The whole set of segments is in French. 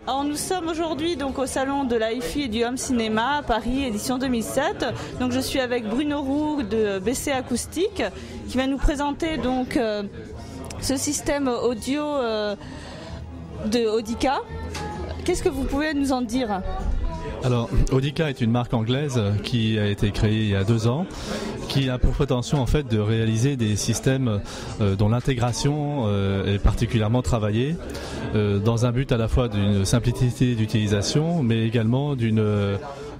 Alors nous sommes aujourd'hui donc au salon de l'AIFI et du Home Cinéma à Paris, édition 2007. Donc je suis avec Bruno Roux de BC Acoustique qui va nous présenter donc ce système audio de Audica. Qu'est-ce que vous pouvez nous en dire ? Alors, Audica est une marque anglaise qui a été créée il y a 2 ans, qui a pour prétention en fait de réaliser des systèmes dont l'intégration est particulièrement travaillée, dans un but à la fois d'une simplicité d'utilisation, mais également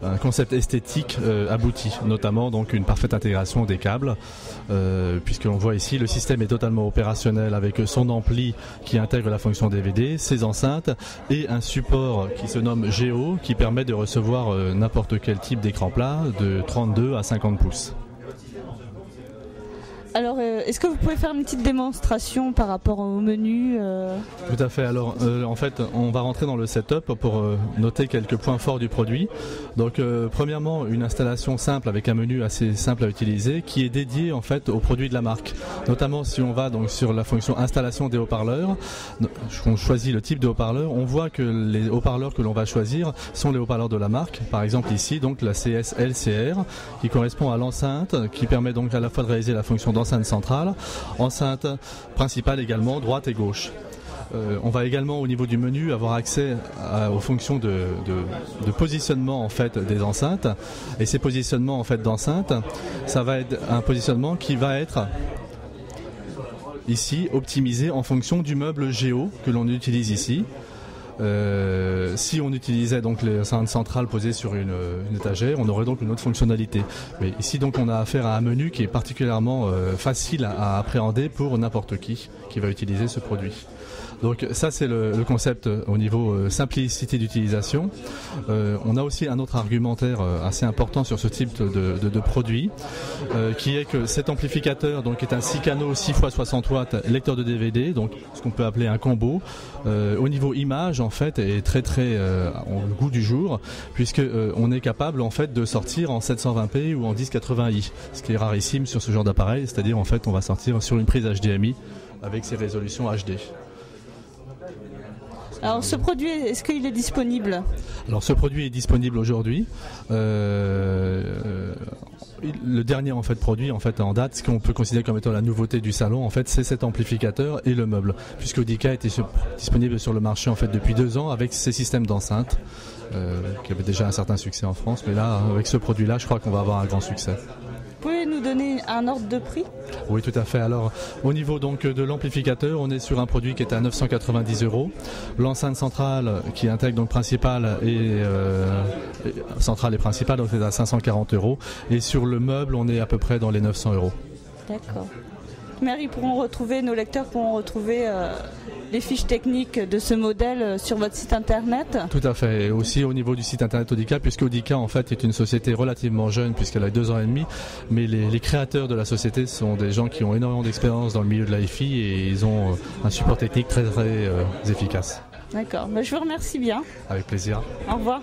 un concept esthétique abouti, notamment donc une parfaite intégration des câbles, puisque l'on voit ici le système est totalement opérationnel avec son ampli qui intègre la fonction DVD, ses enceintes et un support qui se nomme Géo qui permet de recevoir n'importe quel type d'écran plat de 32 à 50 pouces. Alors, est-ce que vous pouvez faire une petite démonstration par rapport au menu Tout à fait. Alors, en fait, on va rentrer dans le setup pour noter quelques points forts du produit. Donc, premièrement, une installation simple avec un menu assez simple à utiliser qui est dédié en fait aux produits de la marque. Notamment, si on va donc sur la fonction installation des haut-parleurs, on choisit le type de haut-parleur. On voit que les haut-parleurs que l'on va choisir sont les haut-parleurs de la marque. Par exemple, ici, donc la CS-LCR qui correspond à l'enceinte, qui permet donc à la fois de réaliser la fonction d'enceinte centrale, enceinte principale également, droite et gauche. On va également au niveau du menu avoir accès aux fonctions de positionnement en fait des enceintes, et ces positionnements en fait d'enceintes, ça va être un positionnement qui va être ici optimisé en fonction du meuble Géo que l'on utilise ici. Si on utilisait donc les enceintes centrales posées sur une étagère, on aurait donc une autre fonctionnalité. Mais ici donc on a affaire à un menu qui est particulièrement facile à appréhender pour n'importe qui va utiliser ce produit. Donc ça c'est le concept au niveau simplicité d'utilisation. On a aussi un autre argumentaire assez important sur ce type de produit, qui est que cet amplificateur donc est un 6 canaux 6 x 60 watts lecteur de DVD, donc ce qu'on peut appeler un combo. Au niveau image en fait est très au goût du jour, puisque on est capable en fait de sortir en 720p ou en 1080i, ce qui est rarissime sur ce genre d'appareil, c'est-à-dire en fait on va sortir sur une prise HDMI avec ses résolutions HD. Alors ce produit, est-ce qu'il est disponible ? Alors ce produit est disponible aujourd'hui. Le dernier en fait produit en fait en date, ce qu'on peut considérer comme étant la nouveauté du salon en fait, c'est cet amplificateur et le meuble, puisque Audica était disponible sur le marché en fait depuis 2 ans avec ces systèmes d'enceinte qui avaient déjà un certain succès en France, mais là avec ce produit-là, je crois qu'on va avoir un grand succès. Vous pouvez nous donner un ordre de prix ? Oui, tout à fait. Alors, au niveau donc de l'amplificateur, on est sur un produit qui est à 990 €. L'enceinte centrale qui intègre donc principale et principale, donc c'est à 540 €. Et sur le meuble, on est à peu près dans les 900 €. D'accord. Nos lecteurs pourront retrouver les fiches techniques de ce modèle sur votre site internet. Tout à fait. Et aussi au niveau du site internet Audica, puisque Audica en fait est une société relativement jeune puisqu'elle a 2 ans et demi, mais les créateurs de la société sont des gens qui ont énormément d'expérience dans le milieu de l'AIFI et ils ont un support technique très efficace. D'accord. Je vous remercie bien. Avec plaisir. Au revoir.